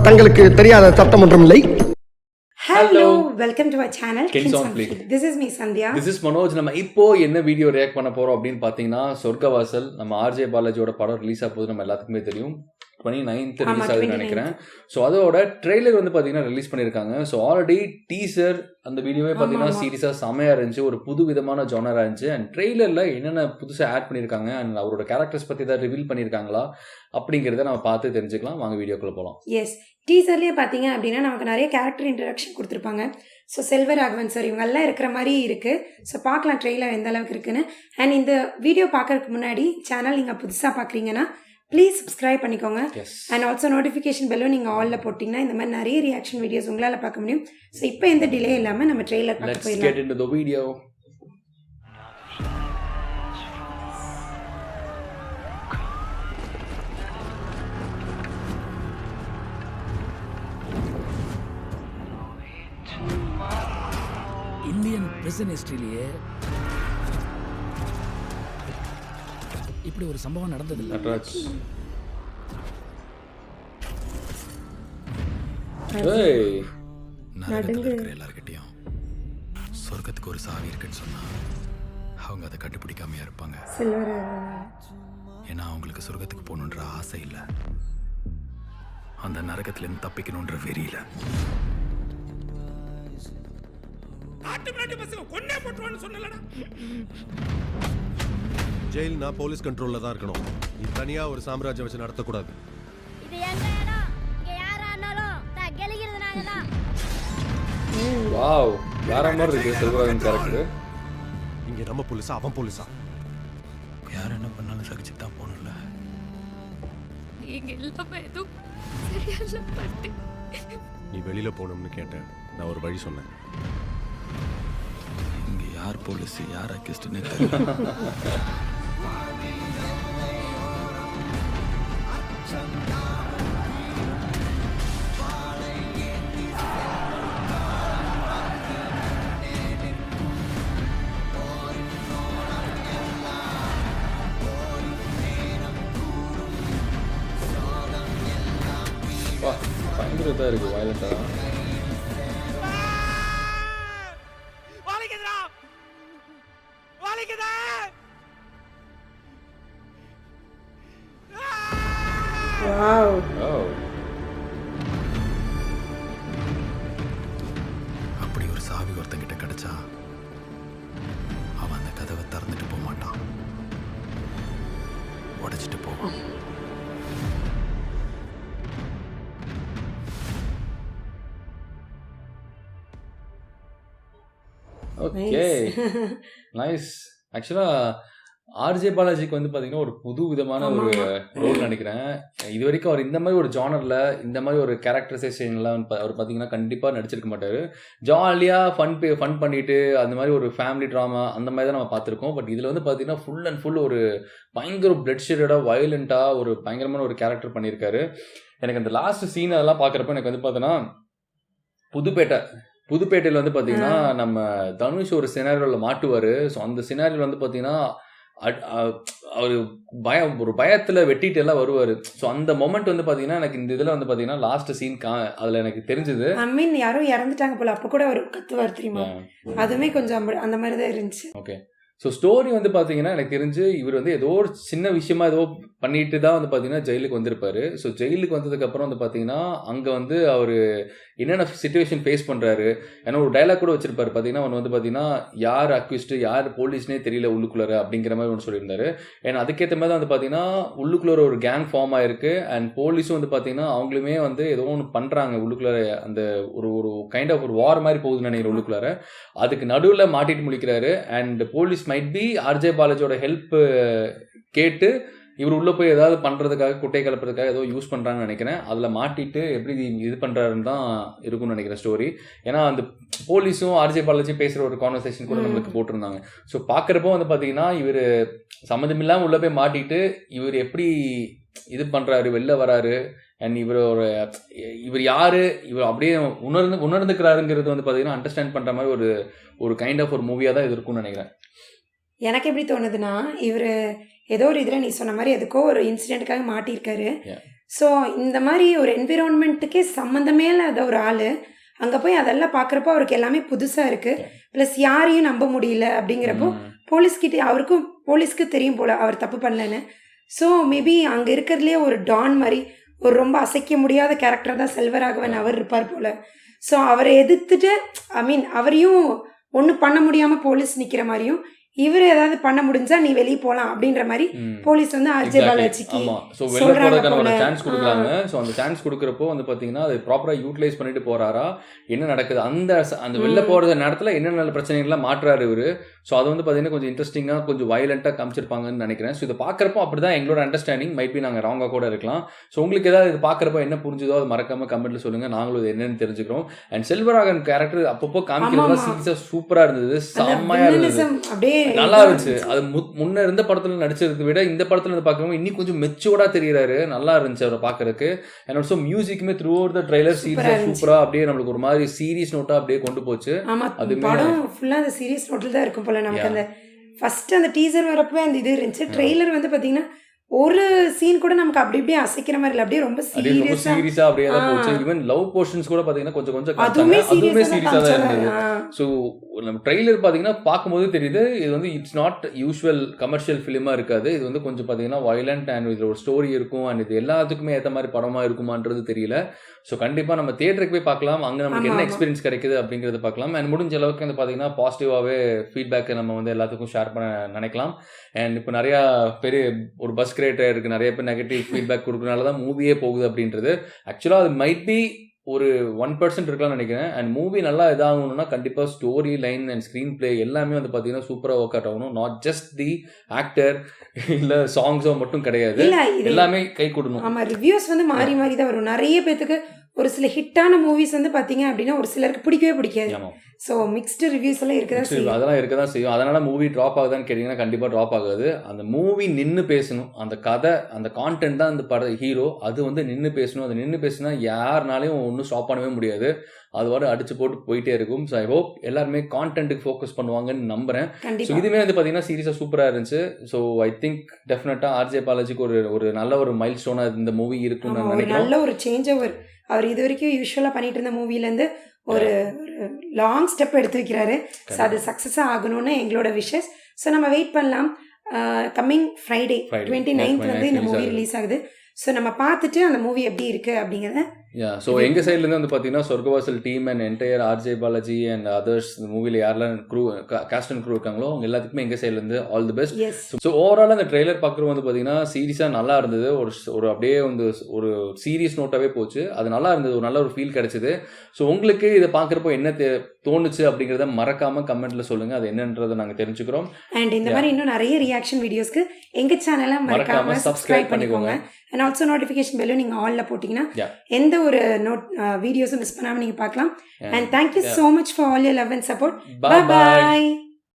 தங்களுக்கு தெரியாத சட்டம் ஒன்றும் இல்லை. Hello, welcome to our channel Kings on Fleek. This is me Sandhya. This is Manoj. நம்ம இப்போ என்ன வீடியோ ரியாக்ட் பண்ண போறோம் அப்படின்னு பாத்தீங்கன்னா சொர்க்கவாசல் நம்ம ஆர்ஜே பாலாஜியோட படம் ரிலீஸ் ஆக போகுது. நம்ம எல்லாத்துக்குமே தெரியும் 29th ரிலீஸ் ஆகுதுன்னு நினைக்கிறேன். ஸோ அதோட ட்ரெய்லர் வந்து பாத்தீங்கன்னா ரிலீஸ் பண்ணியிருக்காங்க. ஸோ ஆல்ரெடி டீசர் அந்த வீடியோவே பாத்தீங்கன்னா சீரியஸா செமையா இருந்துச்சு, ஒரு புது விதமான ஜானரா இருந்துச்சு. அண்ட் ட்ரெய்லர்ல என்னென்ன புதுசா ஆட் பண்ணியிருக்காங்க அண்ட் அவரோட கேரக்டர்ஸ் பத்தி ஏதாவது ரிவீல் பண்ணியிருக்காங்களா அப்படிங்கிறத நம்ம பார்த்து தெரிஞ்சுக்கலாம். வாங்க வீடியோக்குள்ள போகலாம். எஸ், டீசர்லேயே பார்த்தீங்க அப்படின்னா நமக்கு நிறைய கேரக்டர் இன்ட்ரடக்ஷன் கொடுத்துருப்பாங்க. ஸோ செல்வராகவன் சார் இவங்கெல்லாம் இருக்கிற மாதிரி இருக்குது. ஸோ பார்க்கலாம் ட்ரெய்லர் எந்த அளவுக்கு இருக்குன்னு. அண்ட் இந்த வீடியோ பார்க்கறதுக்கு முன்னாடி சேனல் நீங்கள் புதுசாக பார்க்குறீங்கன்னா ப்ளீஸ் சப்ஸ்கிரைப் பண்ணிக்கோங்க. அண்ட் ஆல்சோ நோட்டிஃபிகேஷன் பெல்லும் நீங்கள் ஆலில் போட்டிங்கன்னா இந்த மாதிரி நிறைய ரியாக்ஷன் வீடியோஸ் உங்களால் பார்க்க முடியும். ஸோ இப்போ எந்த டிலே இல்லாமல் நம்ம ட்ரெய்லர் பார்க்க போயிடலாம். இந்தியன் பிரிசன் ஹிஸ்டரியிலேயே இப்படி ஒரு சம்பவம் நடந்ததில்லை. நரகத்தில் இருக்கிற எல்லார்கிட்டையும் சொர்க்கத்துக்கு ஒரு சாவி இருக்குன்னு சொன்னா அவங்க அதை கண்டுபிடிக்காமையா இருப்பாங்க. ஏன்னா அவங்களுக்கு சொர்க்கத்துக்கு போகணுன்ற ஆசை இல்லை, அந்த நரகத்திலிருந்து தப்பிக்கணுன்ற வெறியில. ஜெயில்னா போலீஸ் கண்ட்ரோல்ல தான் இருக்கணும். நீ தனியா ஒரு சாம்ராஜ்யம் வச்சு நடத்தக்கூடாது. வாவ், வேற மாதிரி இருக்கு செல்வராகவன் கேரக்டர். இங்க நம்ம போலீஸா அவன் போலீஸா? யார் என்ன பண்ணாலும் சகிச்சுட்டு தான் போகணும்ல. நீ வெளியில போகணும்னு கேட்டேன், நான் ஒரு வழி சொன்னேன். இங்க யார் போலீஸ் யார் அக்கிஸ்ட்னே தெரியல. பயங்கரதா இருக்கு, வயலண்டா. அப்படி ஒரு சாவி ஒருத்தங்கிட்ட கிடைச்சா அவன் அந்த கதவை திறந்துட்டு போக மாட்டான், உடைச்சிட்டு போவான். Okay, nice. ஆக்சுவலா ஆர்ஜே பாலாஜிக்கு வந்து பார்த்தீங்கன்னா ஒரு புது விதமான ஒரு ரோல் நினைக்கிறேன். இது வரைக்கும் அவர் இந்த மாதிரி ஒரு ஜானரில் இந்த மாதிரி ஒரு கேரக்டரைசேஷன்லாம் அவர் பார்த்தீங்கன்னா கண்டிப்பாக நடிச்சிருக்க மாட்டார். ஜாலியாக ஃபன் பண்ணிட்டு அந்த மாதிரி ஒரு ஃபேமிலி ட்ராமா அந்த மாதிரி தான் நம்ம பார்த்துருக்கோம். பட் இதில் வந்து பார்த்தீங்கன்னா ஃபுல் அண்ட் ஃபுல் ஒரு பயங்கர பிளட் ஷேடடாக வயலண்ட்டாக ஒரு பயங்கரமான ஒரு கேரக்டர் பண்ணியிருக்காரு. எனக்கு அந்த லாஸ்ட் சீன் அதெல்லாம் பார்க்குறப்ப எனக்கு வந்து பார்த்தோன்னா புதுப்பேட்டையில் வந்து பார்த்தீங்கன்னா நம்ம தனுஷ் ஒரு சினாரியோவில் மாட்டுவார். ஸோ அந்த சினாரியில் வந்து பார்த்தீங்கன்னா அவர் ஒரு பயத்தில் வெட்டிட்டு எல்லாம் வருவார். ஸோ அந்த மொமெண்ட் வந்து பார்த்தீங்கன்னா எனக்கு இந்த இதில் வந்து பார்த்தீங்கன்னா லாஸ்ட் சீன் அதில் எனக்கு தெரிஞ்சது. ஐ மீன் யாரோ இறந்துட்டாங்க போல, அப்போ கூட ஒரு கத்துவார் தெரியுமா, அதுவுமே கொஞ்சம் அந்த மாதிரி தான் இருந்துச்சு. ஓகே, ஸோ ஸ்டோரி வந்து பார்த்தீங்கன்னா எனக்கு தெரிஞ்சு இவர் வந்து ஏதோ ஒரு சின்ன விஷயமா ஏதோ பண்ணிட்டு தான் வந்து பார்த்தீங்கன்னா ஜெயிலுக்கு வந்திருப்பாரு. ஸோ ஜெயிலுக்கு வந்ததுக்கப்புறம் வந்து பார்த்தீங்கன்னா அங்கே வந்து அவர் என்னென்ன சுச்சுவேஷன் ஃபேஸ் பண்ணுறாரு. ஏன்னா ஒரு டைலாக் கூட வச்சிருப்பாரு பார்த்தீங்கன்னா ஒன்று வந்து பார்த்தீங்கன்னா யார் அக்யூஸ்டு யார் போலீஸ்னே தெரியல உள்ளுக்குள்ளார அப்படிங்கிற மாதிரி ஒன்று சொல்லியிருந்தாரு. ஏன்னா அதுக்கேற்ற மாதிரி தான் வந்து பார்த்தீங்கன்னா உள்ளுக்குள்ளார ஒரு கேங் ஃபார்ம் ஆயிருக்கு. அண்ட் போலீஸும் வந்து பார்த்தீங்கன்னா அவங்களுமே வந்து ஏதோ ஒன்று பண்ணுறாங்க உள்ளுக்குள்ளார. அந்த ஒரு கைண்ட் ஆஃப் ஒரு வார் மாதிரி போகுதுன்னு நினைக்கிற உள்ளுக்குள்ளார. அதுக்கு நடுவில் மாட்டிட்டு முழிக்கிறாரு. And police might be RJ பாலாஜியோட ஹெல்ப் கேட்டு இவர் உள்ள போய் ஏதாவது பண்றதுக்காக குட்டை கலப்புறதுக்காக ஏதோ யூஸ் பண்றாங்கன்னு நினைக்கிறேன். அதுல மாட்டிட்டு எப்படி இது பண்றாருன்னு தான் இருக்கும்னு நினைக்கிறேன் ஸ்டோரி. ஏன்னா அந்த போலீஸும் ஆர்ஜே பாலாஜியும் பேசுற ஒரு கான்வர்சேஷன் கூட நம்மளுக்கு போட்டிருந்தாங்க. ஸோ பாக்குறப்போ வந்து பாத்தீங்கன்னா இவர் சம்மந்தமில்லாம உள்ள போய் மாட்டிட்டு இவர் எப்படி இது பண்றாரு, வெளில வராரு, அண்ட் இவர் யாரு, இவர் அப்படியே உணர்ந்துக்கிறாருங்கிறது வந்து பாத்தீங்கன்னா அண்டர்ஸ்டாண்ட் பண்ற மாதிரி ஒரு கைண்ட் ஆஃப் ஒரு மூவியா தான் இது இருக்கும்னு நினைக்கிறேன். எனக்கு எப்படி தோணுதுன்னா, இவர் ஏதோ ஒரு இதில் நீ சொன்ன மாதிரி எதுக்கோ ஒரு இன்சிடென்ட்டுக்காக மாட்டியிருக்காரு. ஸோ இந்த மாதிரி ஒரு என்விரான்மெண்ட்டுக்கே சம்மந்தமே இல்லாத ஒரு ஆள் அங்கே போய் அதெல்லாம் பார்க்குறப்போ அவருக்கு எல்லாமே புதுசாக இருக்குது. ப்ளஸ் யாரையும் நம்ப முடியல அப்படிங்கிறப்போ போலீஸ்கிட்ட அவருக்கும் போலீஸ்க்கு தெரியும் போல் அவர் தப்பு பண்ணலன்னு. ஸோ மேபி அங்கே இருக்கிறதுலே ஒரு டான் மாதிரி ஒரு ரொம்ப அசைக்க முடியாத கேரக்டர் தான் செல்வராகவன் அவர் இருப்பார் போல். ஸோ அவரை எதிர்த்துட்டு அவரையும் ஒன்றும் பண்ண முடியாமல் போலீஸ் நிற்கிற மாதிரியும் இவர் ஏதாவது பண்ண முடிஞ்சா நீ வெளியே போகலாம் அப்படின்ற மாதிரி போலீஸ் வந்து ஆர்ஜே பாலாஜிக்கு சான்ஸ் கொடுக்குறாங்க. ஸோ அந்த சான்ஸ் கொடுக்குறப்போ வந்து பார்த்தீங்கன்னா அது ப்ராப்பராக யூட்டிலைஸ் பண்ணிட்டு போறாரா, என்ன நடக்குது அந்த வெளில போகிற நேரத்தில் என்னென்ன பிரச்சனைகள்லாம் மாற்றுறாரு இவர். ஸோ அது வந்து பார்த்தீங்கன்னா கொஞ்சம் இன்ட்ரெஸ்டிங்காக கொஞ்சம் வயலண்ட்டாக காமிச்சிருப்பாங்கன்னு நினைக்கிறேன். ஸோ இதை பார்க்குறப்போ அப்படி தான் எங்களோட அண்டர்ஸ்டாண்டிங். மைபி நாங்கள் ராங்காக கூட இருக்கலாம். ஸோ உங்களுக்கு ஏதாவது இது பார்க்குறப்போ என்ன புரிஞ்சுதோ அது மறக்காமல் கமெண்ட்டில் சொல்லுங்கள், நாங்களும் இது என்னென்னு தெரிஞ்சுக்கிறோம். அண்ட் செல்வராகவன் கேரக்டர் அப்பப்போ காமிக்கிறதுலாம் சீரியஸாக சூப்பராக இருந்தது, செம்மையாக இருந்தது, நல்லா இருந்துச்சு. அது முன்ன இருந்த படத்தில் நடிச்சதை விட இந்த படத்தில் இருந்து பார்க்குறோம் இன்னும் கொஞ்சம் மெச்சூர்டாக தெரியுறாரு, நல்லா இருந்துச்சு அவரை பார்க்கறதுக்கு. அண்ட் ஆல்சோ மியூசிக்குமே த்ரூ அவுட் த ட்ரைலர் சீரியஸாக சூப்பராக அப்படியே நம்மளுக்கு ஒரு மாதிரி சீரியஸ் நோட்டாக அப்படியே கொண்டு போச்சு. அது படம் ஃபுல்லாக அந்த சீரியஸ் நோட்டில் தான் இருக்கும் போல. நமக்கு அந்த ஃபர்ஸ்ட் அந்த டீசர் வரப்போ அந்த இது இருந்துச்சு. ட்ரெய்லர் வந்து பார்த்தீங்கன்னா ஒரு சீன் கூட நமக்கு அப்படி அப்படியே அசைக்கிற மாதிரி இல்லை, அப்படியே ரொம்ப சீரியஸா அப்படியே தான் போச்சு. ஈவன் லவ் போர்ஷன்ஸ் கூட பாத்தீங்கன்னா கொஞ்சம் அதுவுமே சீரியஸா தான் இருந்தது. ஸோ நம்ம ட்ரெய்லர் பாத்தீங்கன்னா பார்க்கும்போது தெரியுது இது வந்து இட்ஸ் நாட் யூஸ்வல் கமர்ஷியல் ஃபிலிமா இருக்காது. இது வந்து கொஞ்சம் பாத்தீங்கன்னா வயலண்ட் அண்ட் இதுல ஒரு ஸ்டோரி இருக்கும் அண்ட் இது எல்லாத்துக்குமே ஏற்ற மாதிரி படமா இருக்குமான்றது தெரியல. ஸோ கண்டிப்பா நம்ம தியேட்டருக்கு போய் பார்க்கலாம், அங்கே நமக்கு என்ன எக்ஸ்பீரியன்ஸ் கிடைக்குது அப்படிங்கிறத பார்க்கலாம். அண்ட் முடிஞ்ச அளவுக்கு வந்து பார்த்தீங்கன்னா பாசிட்டிவாகவே ஃபீட்பேக்கை நம்ம வந்து எல்லாத்துக்கும் ஷேர் பண்ண நினைக்கலாம். அண்ட் இப்போ நிறையா பெரிய ஒரு பஸ் கிரியேட்டர் இருக்குது, நிறைய பேர் நெகட்டிவ் ஃபீட்பேக் கொடுக்கறனால தான் மூவியே போகுது அப்படின்றது. ஆக்சுவலாக அது மைட் பி ஒரு 1% இருக்கலாம்னு நினைக்கிறேன். அண்ட் மூவி நல்லா இதாகணும்னா கண்டிப்பாக story line and screen play எல்லாமே வந்து பார்த்தீங்கன்னா சூப்பராக ஒர்க் அவுட் ஆகணும். நாட் ஜஸ்ட் தி ஆக்டர் இல்லை சாங்ஸோ மட்டும் கிடையாது, எல்லாமே கை கொடுக்கணும். ஆமாம், ரிவ்யூஸ் வந்து மாறி மாறி தான் வரும். நிறைய பேத்துக்கு ஒரு சில ஹிட்டான மூவிஸ் வந்து பார்த்தீங்க அப்படின்னா ஒரு சிலருக்கு பிடிக்கவே பிடிக்காது. ஸோ மிக்ஸ்டு ரிவ்யூஸ் எல்லாம் அதெல்லாம் இருக்க தான் செய்யும். அதனால மூவி ட்ராப் ஆகுதான்னு கேட்டிங்கன்னா கண்டிப்பாக ட்ராப் ஆகாது. அந்த மூவி நின்று பேசணும், அந்த கதை அந்த கான்டென்ட் தான் அந்த பட ஹீரோ, அது வந்து நின்று பேசணும். அது நின்று பேசினா யாருனாலையும் ஒன்றும் ஸ்டாப் பண்ணவே முடியாது, அது வர அடிச்சு போட்டு போயிட்டே இருக்கும். ஸோ ஐ ஹோப் எல்லாருமே கான்டென்ட்டுக்கு ஃபோக்கஸ் பண்ணுவாங்கன்னு நம்புறேன். ஸோ இதுவுமே வந்து பார்த்தீங்கன்னா சீரியஸாக சூப்பராக இருந்துச்சு. ஸோ ஐ திங்க் டெஃபினட்டாக ஆர்ஜே பாலாஜிக்கு ஒரு நல்ல ஒரு மைல் ஸ்டோனாக இந்த மூவி இருக்குன்னு நான் நினைக்கிறேன். நல்ல ஒரு சேஞ்ச் ஓவர். அவர் இது வரைக்கும் யூஸ்வலாக பண்ணிட்டு இருந்த மூவிலேருந்து ஒரு லாங் ஸ்டெப் எடுத்து வைக்கிறாரு. ஸோ அது சக்ஸஸாக ஆகணும்னு எங்களோட விஷஸ். ஸோ நம்ம வெயிட் பண்ணலாம். கம்மிங் ஃப்ரைடே 29th வந்து இந்த மூவி ரிலீஸ் ஆகுது. ஸோ நம்ம பார்த்துட்டு அந்த மூவி எப்படி இருக்கு அப்படிங்கிறத ஸோ எங்கள் சைட்லேருந்து வந்து பார்த்தீங்கன்னா சொர்க்கவாசல் team and entire RJ Balaji and others இந்த மூவியில் யாரெல்லாம் காஸ்ட் அண்ட் க்ரூ இருக்காங்களோ அவங்க எல்லாத்துக்குமே எங்கள் சைட்லேருந்து all the best. So overall அந்த ட்ரெய்லர் பார்க்குறது வந்து பார்த்தீங்கன்னா சீரியஸாக நல்லா இருந்தது. ஒரு அப்படியே வந்து ஒரு சீரியஸ் நோட்டாகவே போச்சு. அது நல்லா இருந்தது, ஒரு நல்ல ஒரு ஃபீல் கிடைச்சிது. ஸோ உங்களுக்கு இதை பார்க்குறப்போ என்ன தோணுச்சு அப்படிங்கிறத மறக்காம கமெண்ட்ல சொல்லுங்க, அது என்னன்றதை நாங்கள் தெரிஞ்சுக்கிறோம். அண்ட் இந்த மாதிரி இன்னும் நிறைய ரியாக்ஷன் வீடியோஸ்க்கு எங்கள் சேனலை மறக்காம சப்ஸ்கிரைப் பண்ணிக்கோங்க. அண்ட் ஆல்சோ நோட்டிஃபிகேஷன் பெல்லும் நீங்கள் ஆலில் போட்டிங்கன்னா எந்த ஒரு வீடியோஸும் மிஸ் பண்ணாமல் நீங்கள் பார்க்கலாம். And thank you so much for all your love and support. Bye bye.